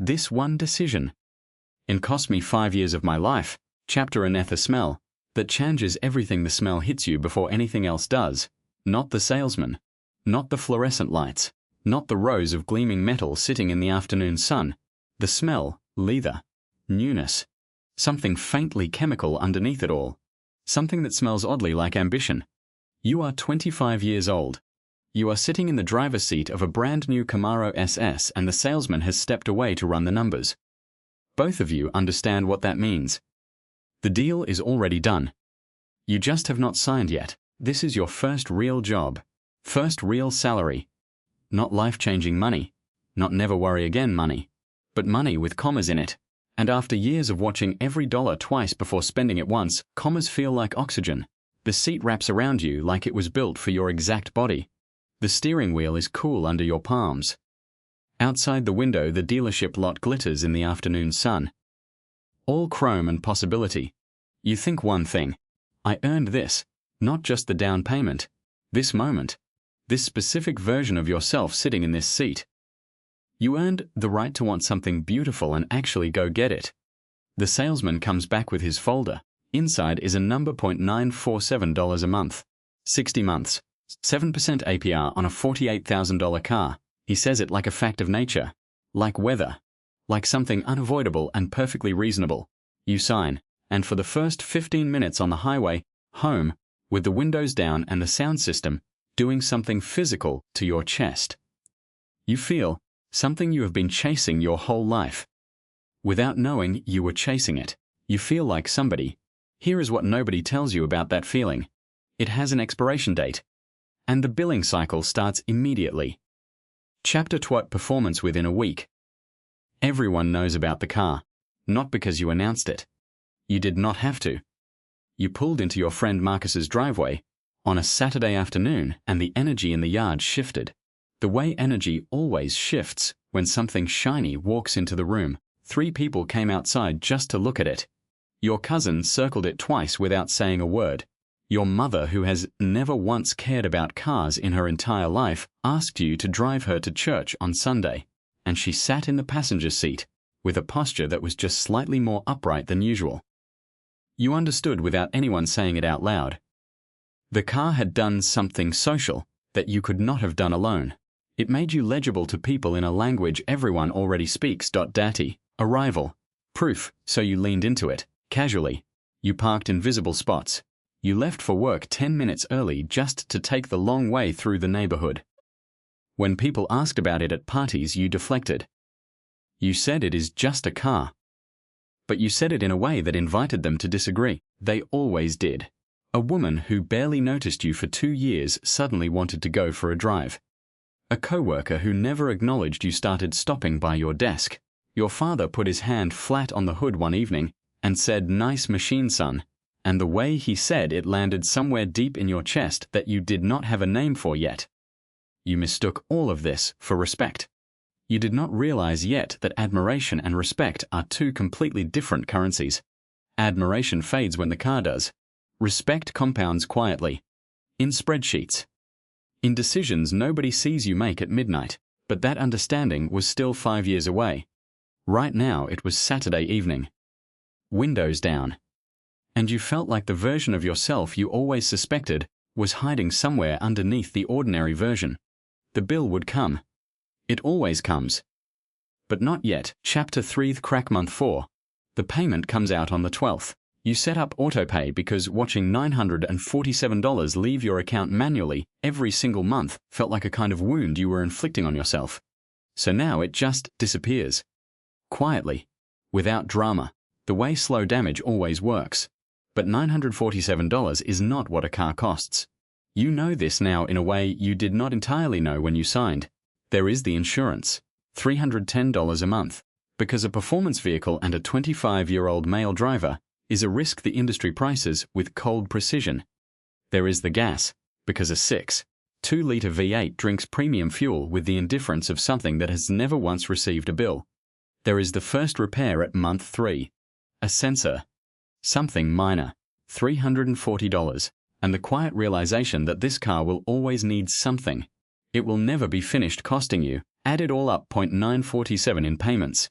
This one decision. It cost me 5 years of my life. Chapter Aneth, a smell that changes everything. The smell hits you before anything else does. Not the salesman. Not the fluorescent lights. Not the rows of gleaming metal sitting in the afternoon sun. The smell, leather, newness. Something faintly chemical underneath it all. Something that smells oddly like ambition. You are 25 years old. You are sitting in the driver's seat of a brand new Camaro SS and the salesman has stepped away to run the numbers. Both of you understand what that means. The deal is already done. You just have not signed yet. This is your first real job. First real salary. Not life-changing money. Not never worry again money. But money with commas in it. And after years of watching every dollar twice before spending it once, commas feel like oxygen. The seat wraps around you like it was built for your exact body. The steering wheel is cool under your palms. Outside the window, the dealership lot glitters in the afternoon sun. All chrome and possibility. You think one thing. I earned this, not just the down payment. This moment. This specific version of yourself sitting in this seat. You earned the right to want something beautiful and actually go get it. The salesman comes back with his folder. Inside is a number $947 a month. 60 months. 7% APR on a $48,000 car. He says it like a fact of nature. Like weather. Like something unavoidable and perfectly reasonable. You sign, and for the first 15 minutes on the highway, home, with the windows down and the sound system, doing something physical to your chest. You feel something you have been chasing your whole life. Without knowing you were chasing it, you feel like somebody. Here is what nobody tells you about that feeling. It has an expiration date. And the billing cycle starts immediately. Chapter 2 performance within a week. Everyone knows about the car. Not because you announced it. You did not have to. You pulled into your friend Marcus's driveway on a Saturday afternoon and the energy in the yard shifted. The way energy always shifts when something shiny walks into the room. 3 people came outside just to look at it. Your cousin circled it twice without saying a word. Your mother, who has never once cared about cars in her entire life, asked you to drive her to church on Sunday, and she sat in the passenger seat with a posture that was just slightly more upright than usual. You understood without anyone saying it out loud. The car had done something social that you could not have done alone. It made you legible to people in a language everyone already speaks. Dati, arrival, proof, so you leaned into it, casually. You parked in visible spots. You left for work 10 minutes early just to take the long way through the neighborhood. When people asked about it at parties, you deflected. You said it is just a car. But you said it in a way that invited them to disagree. They always did. A woman who barely noticed you for 2 years suddenly wanted to go for a drive. A coworker who never acknowledged you started stopping by your desk. Your father put his hand flat on the hood one evening and said, "Nice machine, son." And the way he said it landed somewhere deep in your chest that you did not have a name for yet. You mistook all of this for respect. You did not realize yet that admiration and respect are 2 completely different currencies. Admiration fades when the car does. Respect compounds quietly. In spreadsheets. In decisions nobody sees you make at midnight, but that understanding was still 5 years away. Right now it was Saturday evening. Windows down. And you felt like the version of yourself you always suspected was hiding somewhere underneath the ordinary version. The bill would come. It always comes. But not yet. Chapter 3 crack month 4. The payment comes out on the 12th. You set up autopay because watching $947 leave your account manually every single month felt like a kind of wound you were inflicting on yourself. So now it just disappears. Quietly. Without drama. The way slow damage always works. But $947 is not what a car costs. You know this now in a way you did not entirely know when you signed. There is the insurance. $310 a month. Because a performance vehicle and a 25-year-old male driver is a risk the industry prices with cold precision. There is the gas. Because a 6.2-liter V8 drinks premium fuel with the indifference of something that has never once received a bill. There is the first repair at month 3. A sensor. Something minor, $340, and the quiet realization that this car will always need something. It will never be finished costing you, add it all up, $947 in payments.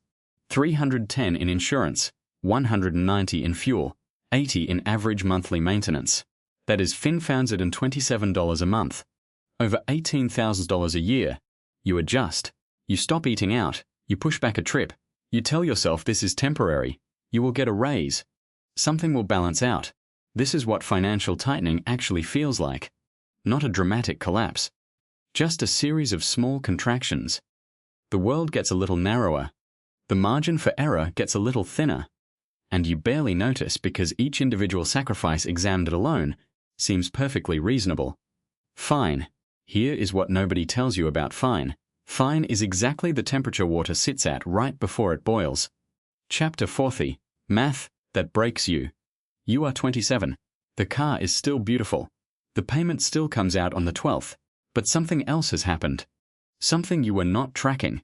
$310 in insurance, $190 in fuel, $80 in average monthly maintenance. That is $527 a month. Over $18,000 a year. You adjust. You stop eating out. You push back a trip. You tell yourself this is temporary. You will get a raise. Something will balance out. This is what financial tightening actually feels like. Not a dramatic collapse. Just a series of small contractions. The world gets a little narrower. The margin for error gets a little thinner. And you barely notice because each individual sacrifice examined alone seems perfectly reasonable. Fine. Here is what nobody tells you about fine. Fine is exactly the temperature water sits at right before it boils. Chapter 40. Math that breaks you. You are 27. The car is still beautiful. The payment still comes out on the 12th. But something else has happened. Something you were not tracking.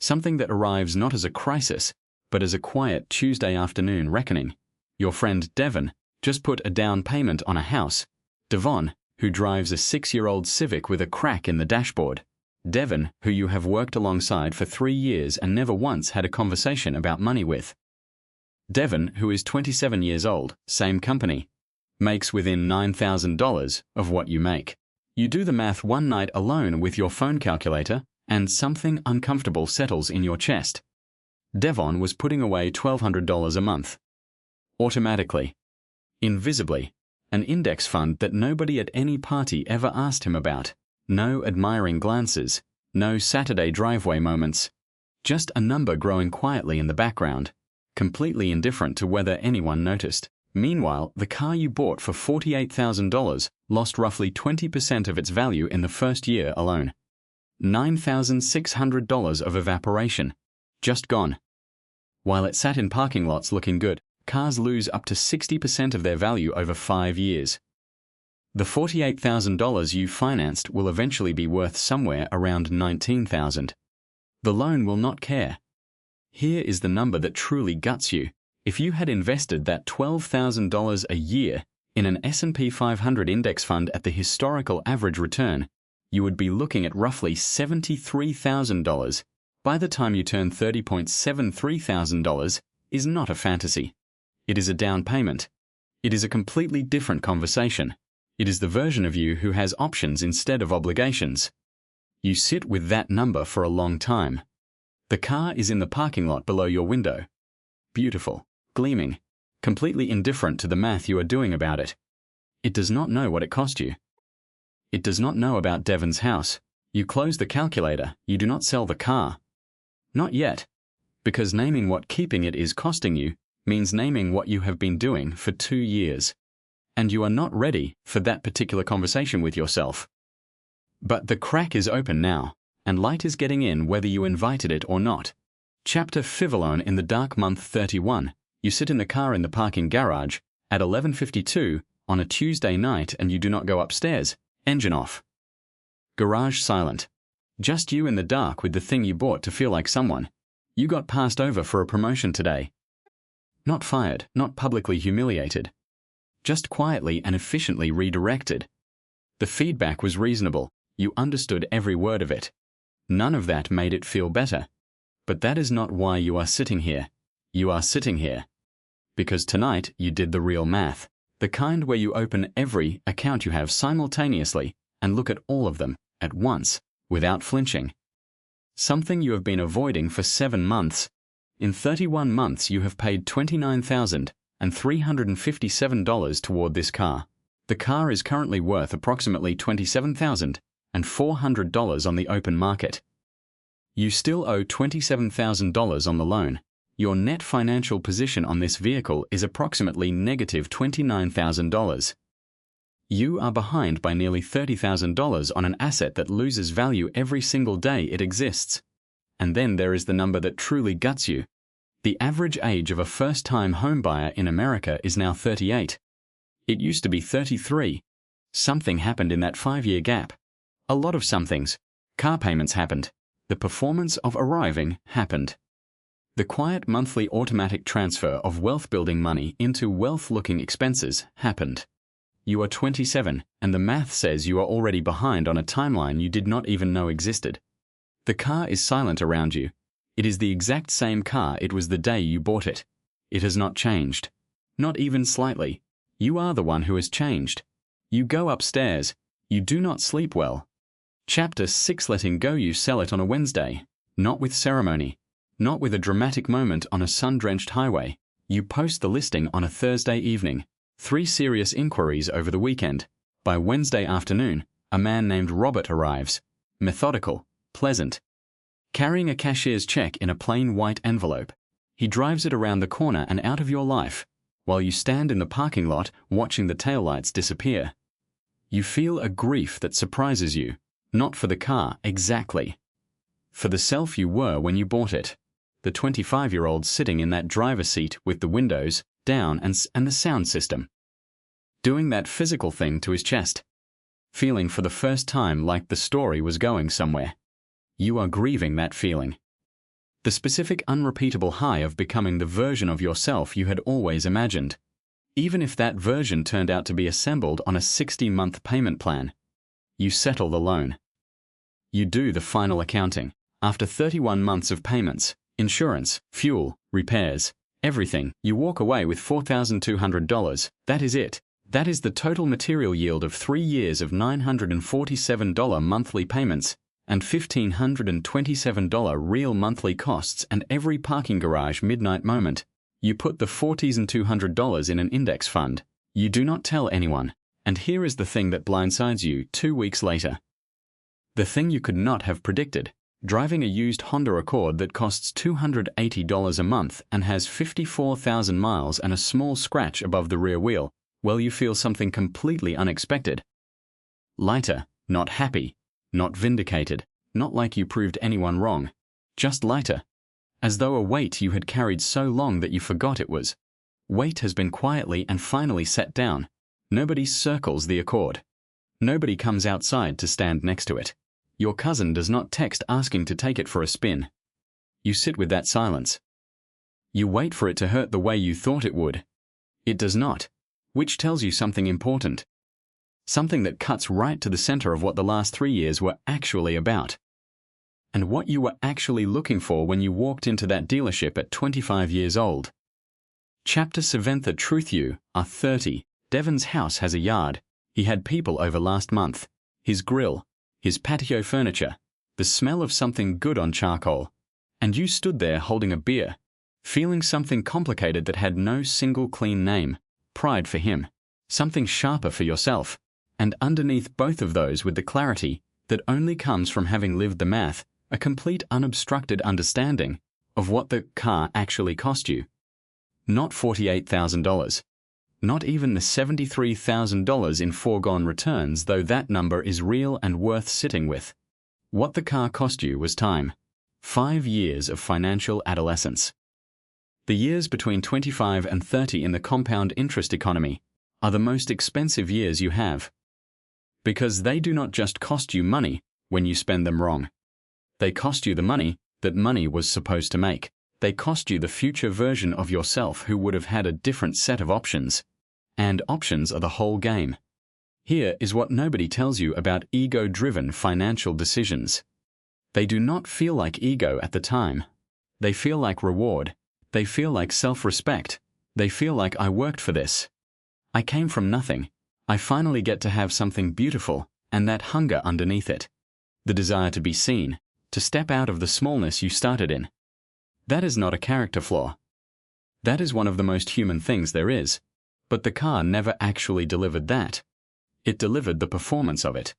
Something that arrives not as a crisis, but as a quiet Tuesday afternoon reckoning. Your friend Devon just put a down payment on a house. Devon, who drives a 6-year-old Civic with a crack in the dashboard. Devon, who you have worked alongside for 3 years and never once had a conversation about money with. Devon, who is 27 years old, same company, makes within $9,000 of what you make. You do the math one night alone with your phone calculator, and something uncomfortable settles in your chest. Devon was putting away $1,200 a month. Automatically. Invisibly. An index fund that nobody at any party ever asked him about. No admiring glances. No Saturday driveway moments. Just a number growing quietly in the background. Completely indifferent to whether anyone noticed. Meanwhile, the car you bought for $48,000 lost roughly 20% of its value in the first year alone. $9,600 of evaporation. Just gone. While it sat in parking lots looking good, cars lose up to 60% of their value over 5 years. The $48,000 you financed will eventually be worth somewhere around $19,000. The loan will not care. Here is the number that truly guts you. If you had invested that $12,000 a year in an S&P 500 index fund at the historical average return, you would be looking at roughly $73,000. By the time you turn $30,730 is not a fantasy. It is a down payment. It is a completely different conversation. It is the version of you who has options instead of obligations. You sit with that number for a long time. The car is in the parking lot below your window. Beautiful, gleaming, completely indifferent to the math you are doing about it. It does not know what it cost you. It does not know about Devon's house. You close the calculator, you do not sell the car. Not yet, because naming what keeping it is costing you means naming what you have been doing for 2 years. And you are not ready for that particular conversation with yourself. But the crack is open now, and light is getting in whether you invited it or not. Chapter 5 alone in the dark month 31. You sit in the car in the parking garage at 11:52 on a Tuesday night and you do not go upstairs. Engine off. Garage silent. Just you in the dark with the thing you bought to feel like someone. You got passed over for a promotion today. Not fired, not publicly humiliated. Just quietly and efficiently redirected. The feedback was reasonable. You understood every word of it. None of that made it feel better. But that is not why you are sitting here. You are sitting here because tonight you did the real math. The kind where you open every account you have simultaneously and look at all of them at once without flinching. Something you have been avoiding for 7 months. In 31 months you have paid $29,357 toward this car. The car is currently worth approximately $27,400 on the open market. You still owe $27,000 on the loan. Your net financial position on this vehicle is approximately negative $29,000. You are behind by nearly $30,000 on an asset that loses value every single day it exists. And then there is the number that truly guts you. The average age of a first-time homebuyer in America is now 38. It used to be 33. Something happened in that 5-year gap. A lot of somethings. Car payments happened. The performance of arriving happened. The quiet monthly automatic transfer of wealth-building money into wealth-looking expenses happened. You are 27, and the math says you are already behind on a timeline you did not even know existed. The car is silent around you. It is the exact same car it was the day you bought it. It has not changed. Not even slightly. You are the one who has changed. You go upstairs. You do not sleep well. Chapter 6. Letting go. You sell it on a Wednesday. Not with ceremony. Not with a dramatic moment on a sun-drenched highway. You post the listing on a Thursday evening. 3 serious inquiries over the weekend. By Wednesday afternoon, a man named Robert arrives. Methodical, pleasant. Carrying a cashier's check in a plain white envelope. He drives it around the corner and out of your life, while you stand in the parking lot watching the taillights disappear. You feel a grief that surprises you, not for the car exactly. For the self you were when you bought it. The 25-year-old sitting in that driver's seat with the windows down and the sound system. Doing that physical thing to his chest. Feeling for the first time like the story was going somewhere. You are grieving that feeling. The specific unrepeatable high of becoming the version of yourself you had always imagined. Even if that version turned out to be assembled on a 60-month payment plan. You settle the loan. You do the final accounting. After 31 months of payments, insurance, fuel, repairs, everything, you walk away with $4,200. That is it. That is the total material yield of 3 years of $947 monthly payments and $1,527 real monthly costs and every parking garage midnight moment. You put the $4,200 in an index fund. You do not tell anyone. And here is the thing that blindsides you 2 weeks later. The thing you could not have predicted. Driving a used Honda Accord that costs $280 a month and has 54,000 miles and a small scratch above the rear wheel. Well, you feel something completely unexpected. Lighter, not happy, not vindicated, not like you proved anyone wrong. Just lighter. As though a weight you had carried so long that you forgot it was. Weight has been quietly and finally set down. Nobody circles the Accord. Nobody comes outside to stand next to it. Your cousin does not text asking to take it for a spin. You sit with that silence. You wait for it to hurt the way you thought it would. It does not, which tells you something important. Something that cuts right to the center of what the last 3 years were actually about. And what you were actually looking for when you walked into that dealership at 25 years old. Chapter 7. The truth. You are 30. Devon's house has a yard. He had people over last month. His grill. His patio furniture, the smell of something good on charcoal, and you stood there holding a beer, feeling something complicated that had no single clean name, pride for him, something sharper for yourself, and underneath both of those with the clarity that only comes from having lived the math, a complete unobstructed understanding of what the car actually cost you. Not $48,000. Not even the $73,000 in foregone returns, though that number is real and worth sitting with. What the car cost you was time. 5 years of financial adolescence. The years between 25 and 30 in the compound interest economy are the most expensive years you have. Because they do not just cost you money when you spend them wrong. They cost you the money that money was supposed to make. They cost you the future version of yourself who would have had a different set of options. And options are the whole game. Here is what nobody tells you about ego-driven financial decisions. They do not feel like ego at the time. They feel like reward. They feel like self-respect. They feel like I worked for this. I came from nothing. I finally get to have something beautiful, and that hunger underneath it. The desire to be seen, to step out of the smallness you started in. That is not a character flaw. That is one of the most human things there is. But the car never actually delivered that. It delivered the performance of it.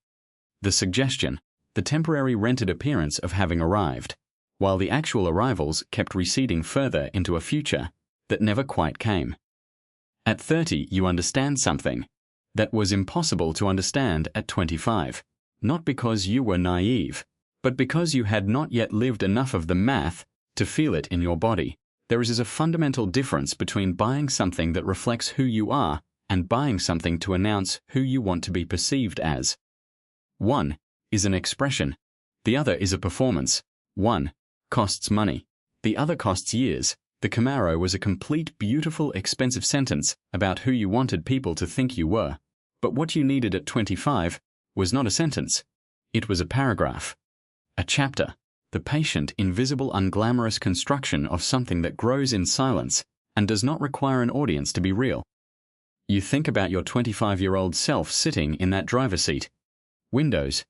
The suggestion, the temporary rented appearance of having arrived, while the actual arrivals kept receding further into a future that never quite came. At 30, you understand something that was impossible to understand at 25, not because you were naive, but because you had not yet lived enough of the math to feel it in your body. There is a fundamental difference between buying something that reflects who you are and buying something to announce who you want to be perceived as. One is an expression. The other is a performance. One costs money. The other costs years. The Camaro was a complete, beautiful, expensive sentence about who you wanted people to think you were. But what you needed at 25 was not a sentence. It was a paragraph. A chapter. the patient, invisible, unglamorous construction of something that grows in silence and does not require an audience to be real. You think about your 25-year-old self sitting in that driver's seat. Windows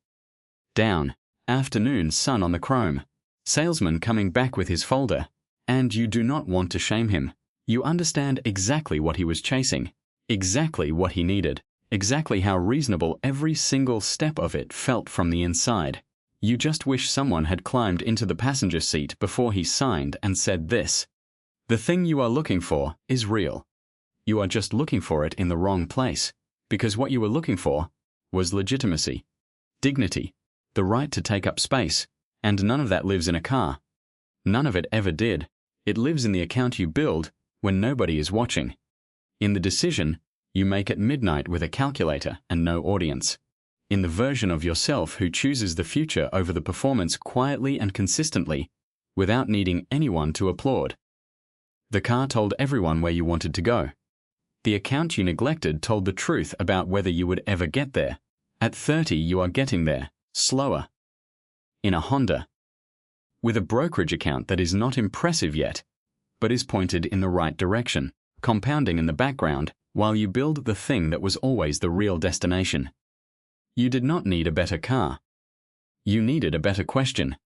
down, afternoon sun on the chrome, salesman coming back with his folder, and you do not want to shame him. You understand exactly what he was chasing, exactly what he needed, exactly how reasonable every single step of it felt from the inside. You just wish someone had climbed into the passenger seat before he signed and said this: "The thing you are looking for is real. You are just looking for it in the wrong place, because what you were looking for was legitimacy, dignity, the right to take up space, and none of that lives in a car. None of it ever did. It lives in the account you build when nobody is watching, in the decision you make at midnight with a calculator and no audience, in the version of yourself who chooses the future over the performance quietly and consistently without needing anyone to applaud. The car told everyone where you wanted to go. The account you neglected told the truth about whether you would ever get there. At 30, you are getting there, slower, in a Honda, with a brokerage account that is not impressive yet, but is pointed in the right direction, compounding in the background while you build the thing that was always the real destination. You did not need a better car. You needed a better question.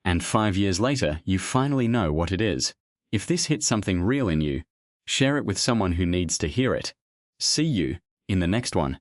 And 5 years later, you finally know what it is. If this hits something real in you, share it with someone who needs to hear it. See you in the next one.